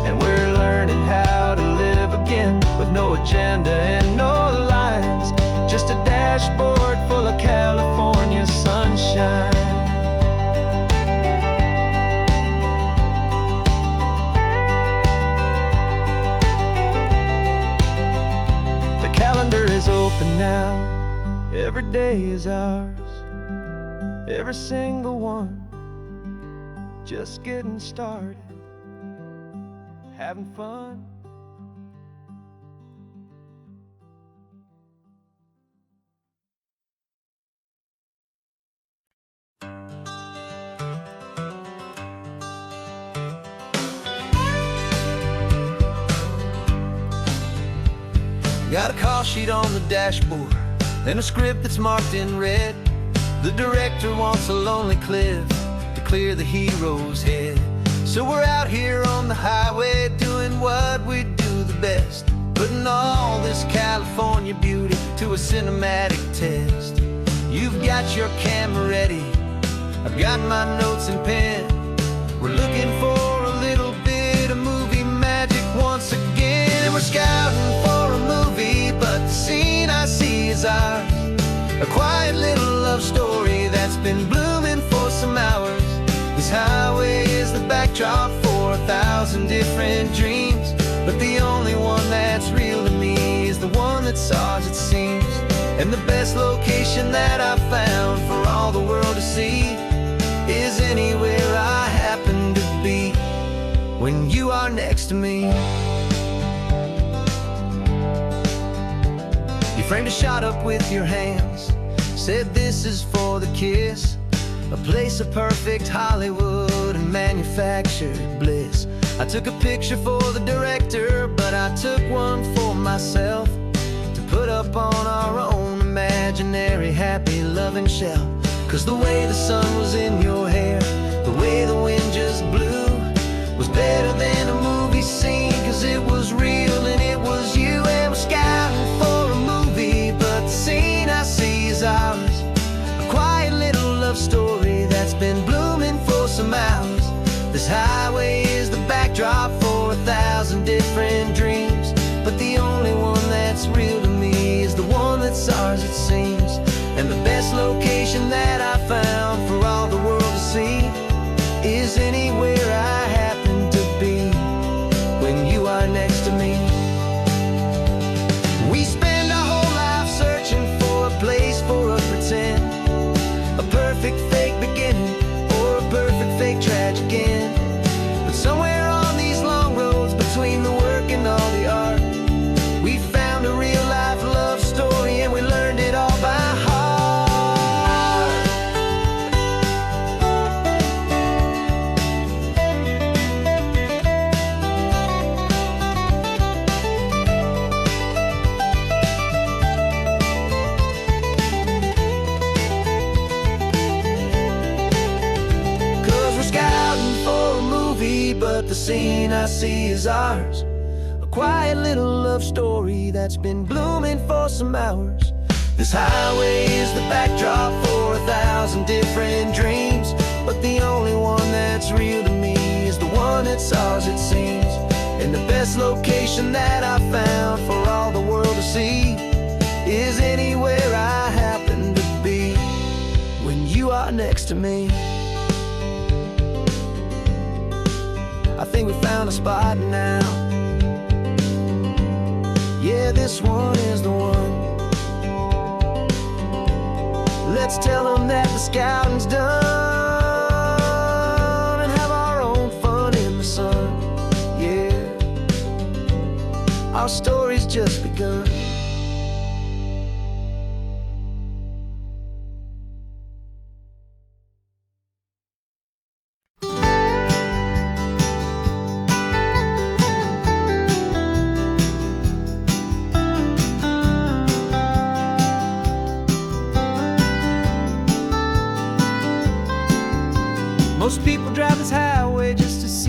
And we're learning how to live again, with no agenda and no lines, just a dashboard full of California sunshine. The calendar is open now, every day is ours, every single one, just getting started, having fun. Got a call sheet on the dashboard and a script that's marked in red. The director wants a lonely cliff to clear the hero's head. So we're out here on the highway doing what we do the best, putting all this California beauty to a cinematic test. You've got your camera ready, I've got my notes and pen. We're looking for a little bit of movie magic once again. And we're scouting for a movie, but the scene I see is ours. A quiet little love story that's been blooming for some hours. This highway is the backdrop for 1,000 different dreams, but the only one that's real to me is the one that's ours, it seems. And the best location that I've found for all the world to see is anywhere I happen to be when you are next to me. You framed a shot up with your hands, said this is for the kiss, a place of perfect Hollywood and manufactured bliss. I took a picture for the director, but I took one for myself to put up on our own imaginary happy loving shelf. Cause the way the sun was in your hair, the way the wind just blew, was better than a movie scene, cause it was real and it was you. And we're scouting for a movie, but the scene I see is ours. A quiet little love story that's been blooming for some hours. This highway is the backdrop for 1,000 different dreams, but the only one that's real to me is the one that's ours, it seems. And the best location that I found for all the world to see is anywhere I happen to be when you are next to me. We spend our whole life searching for a place for a pretend, a perfect fake beginning or a perfect fake tragic end. But somewhere on these long roads between the work and all the art, we found a real life love story, and we learned it all by heart. But the scene I see is ours. A quiet little love story that's been blooming for some hours. This highway is the backdrop for 1,000 different dreams, but the only one that's real to me is the one that's ours, it seems. And the best location that I found for all the world to see is anywhere I happen to be when you are next to me. I think we found a spot now. Yeah, this one is the one. Let's tell them that the scouting's done and have our own fun in the sun. Yeah, our story's just begun.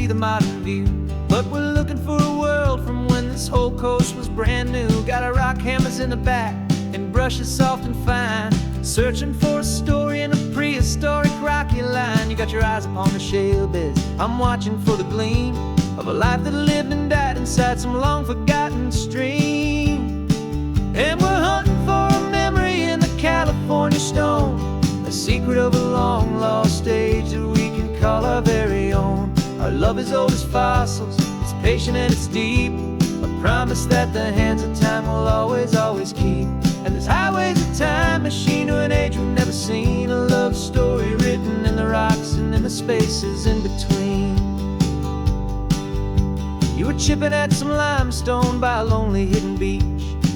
the modern view. But we're looking for a world from when this whole coast was brand new. Got our rock hammers in the back and brushes soft and fine, searching for a story in a prehistoric rocky line. You got your eyes upon the shale beds, I'm watching for the gleam of a life that lived and died inside some long forgotten stream. And we're hunting for a memory in the California stone, a secret of a long lost age that we can call our very own. Our love is old as fossils, it's patient and it's deep, a promise that the hands of time will always, always keep. And this highway's a time machine to an age we've never seen, a love story written in the rocks and in the spaces in between. You were chipping at some limestone by a lonely hidden beach,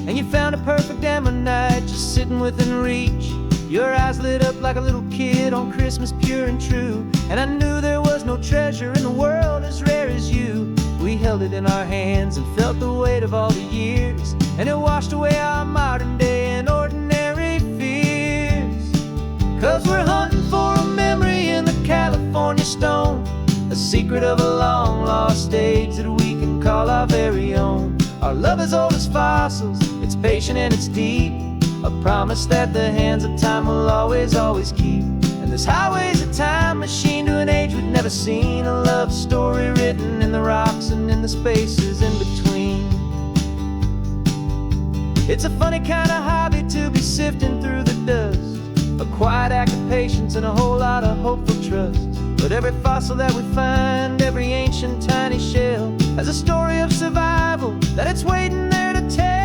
and you found a perfect ammonite just sitting within reach. Your eyes lit up like a little kid on Christmas, pure and true, and I knew there was no treasure in the world as rare as you. We held it in our hands and felt the weight of all the years, and it washed away our modern day and ordinary fears. 'Cause we're hunting for a memory in the California stone, a secret of a long lost age that we can call our very own. Our love is old as fossils, it's patient and it's deep, a promise that the hands of time will always, always keep. And this highway's a time machine to an age we've never seen, a love story written in the rocks and in the spaces in between. It's a funny kind of hobby to be sifting through the dust, a quiet act of patience and a whole lot of hopeful trust. But every fossil that we find, every ancient tiny shell, has a story of survival that it's waiting there to tell.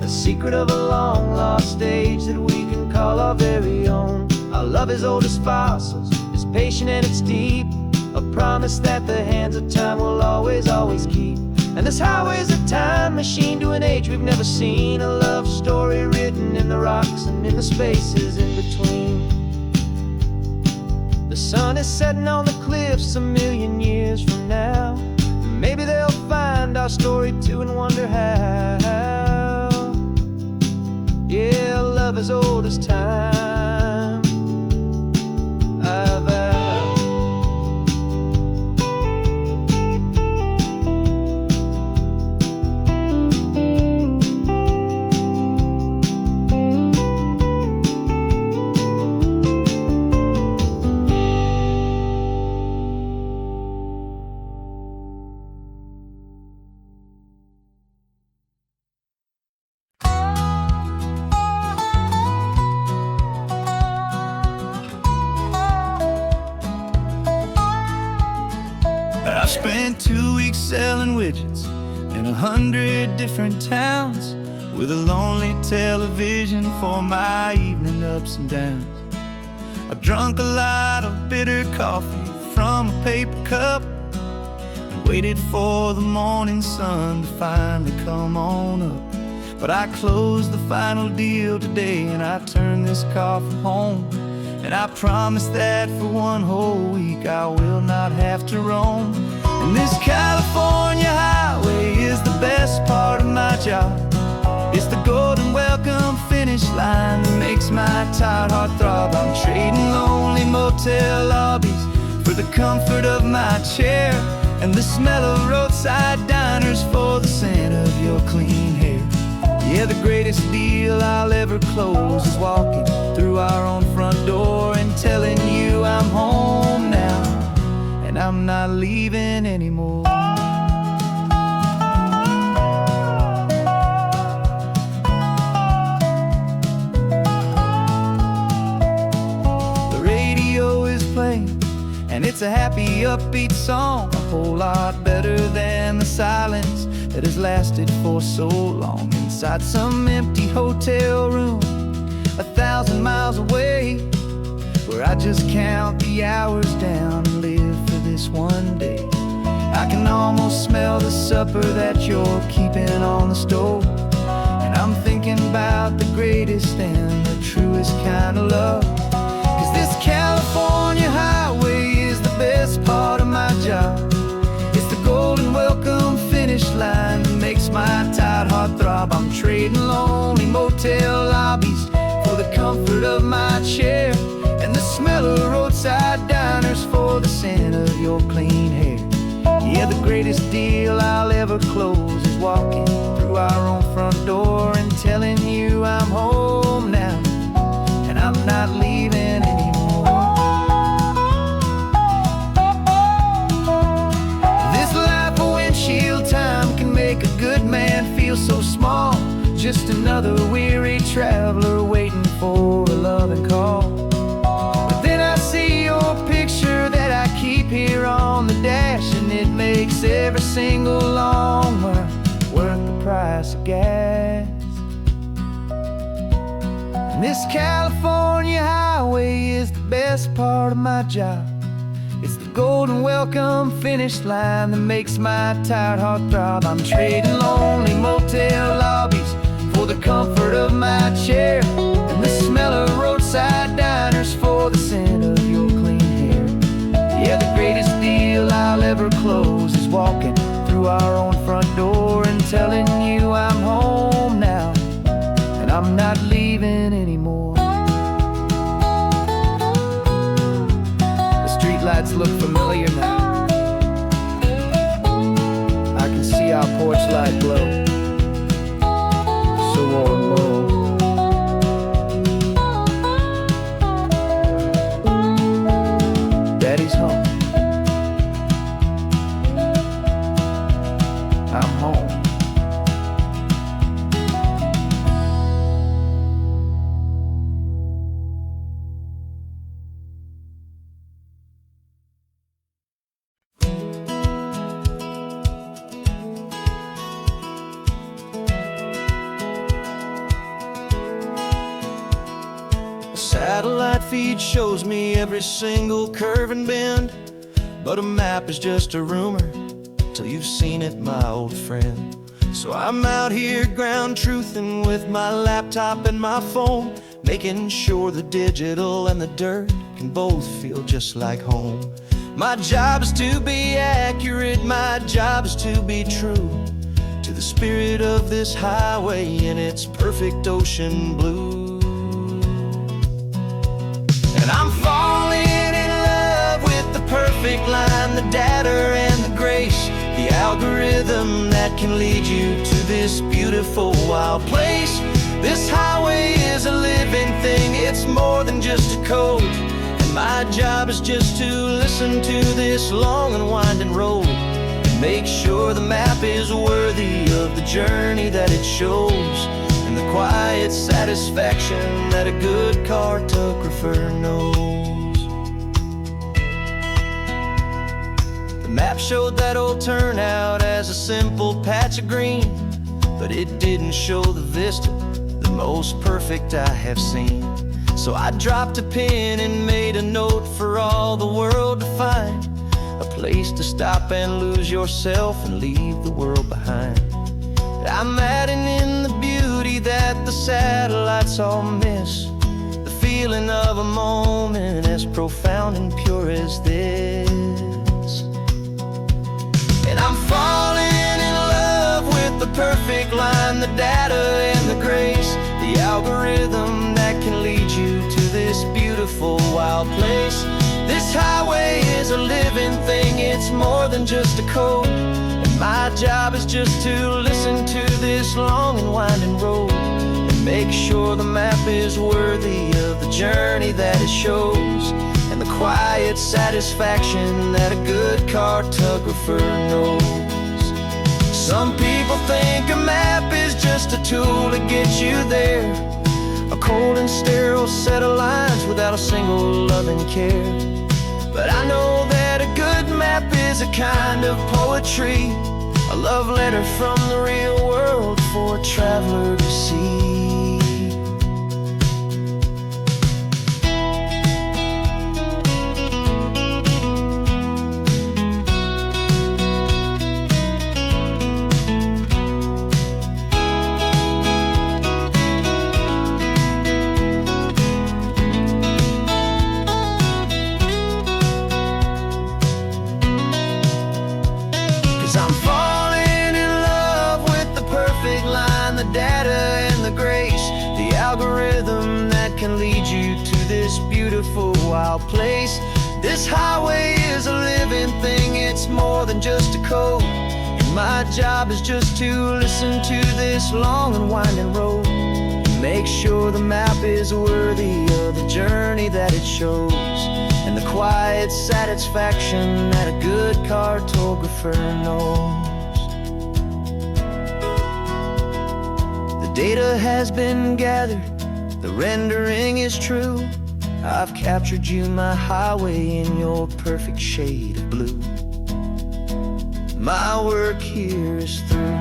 Secret of a long lost age that we can call our very own. Our love is old as fossils, it's patient and it's deep, a promise that the hands of time will always, always keep. And this highway's a time machine to an age we've never seen, a love story written in the rocks and in the spaces in between. The sun is setting on the cliffs a million years from now, maybe they'll find our story too and wonder how. Yeah, love as old as time, I vow. I spent 2 weeks selling widgets in 100 different towns, with a lonely television for my evening ups and downs. I drunk a lot of bitter coffee from a paper cup and waited for the morning sun to finally come on up. But I closed the final deal today and I turned this car from home, and I promise that for one whole week I will not have to roam. And this California highway is the best part of my job. It's the golden welcome finish line that makes my tired heart throb. I'm trading lonely motel lobbies for the comfort of my chair, and the smell of roadside diners for the scent of your clean hair. Yeah, the greatest deal I'll ever close is walking through our own front door and telling you I'm home now, and I'm not leaving anymore. The radio is playing, and it's a happy, upbeat song, a whole lot better than the silence that has lasted for so long inside some empty hotel room 1,000 miles away, where I just count the hours down and live for this one day. I can almost smell the supper that you're keeping on the stove, and I'm thinking about the greatest and the truest kind of love. 'Cause this California highway of your clean hair. Yeah, the greatest deal I'll ever close is walking through our own front door and telling you I'm home now, and I'm not leaving anymore. This life of windshield time can make a good man feel so small, just another weary traveler waiting for a loving call. But then I see your picture that I keep here on the dash, and it makes every single long mile worth the price of gas. And this California highway is the best part of my job. It's the golden welcome finish line that makes my tired heart throb. I'm trading lonely motel lobbies for the comfort of my chair, and the smell of roadside diners for the scent of your clean hair. Yeah, the greatest deal I'll ever close is walking through our own front door and telling you I'm home now, and I'm not leaving anymore. The streetlights look familiar now. I can see our porch light glow. So warm, Daddy's home. I'm home. Satellite feed shows me every single curve and bend, but a map is just a rumor till you've seen it, my old friend. So I'm out here ground truthing with my laptop and my phone, making sure the digital and the dirt can both feel just like home. My job is to be accurate, my job is to be true to the spirit of this highway in its perfect ocean blue. And I'm falling in love with the perfect line, the data and the grace, the algorithm that can lead you to this beautiful wild place. This highway is a living thing, it's more than just a code, and my job is just to listen to this long and winding road and make sure the map is worthy of the journey that it shows, and the quiet satisfaction that a good cartographer knows. The map showed that old turnout as a simple patch of green, but it didn't show the vista, the most perfect I have seen. So I dropped a pin and made a note for all the world to find, a place to stop and lose yourself and leave the world behind. I'm adding in the beauty that the satellites all miss, the feeling of a moment as profound and pure as this. And I'm falling in love with the perfect line, the data and the grace, the algorithm that can lead you to this beautiful wild place. This highway is a living thing, it's more than just a code, and my job is just to listen to this long and winding road and make sure the map is worthy of the journey that it shows, and the quiet satisfaction that a good cartographer knows. Some people think a map is just a tool to get you there, a cold and sterile set of lines without a single loving care. But I know that a good map is a kind of poetry, a love letter from the real world for a traveler to see. 'Cause I'm falling in love with the perfect line, the data and the grace, the algorithm that can lead you to this beautiful wild place. This highway is a living my job is just to listen to this long and winding road, make sure the map is worthy of the journey that it shows, and the quiet satisfaction that a good cartographer knows. The data has been gathered, the rendering is true. I've captured you, my highway, in your perfect shade of blue. My work here is through.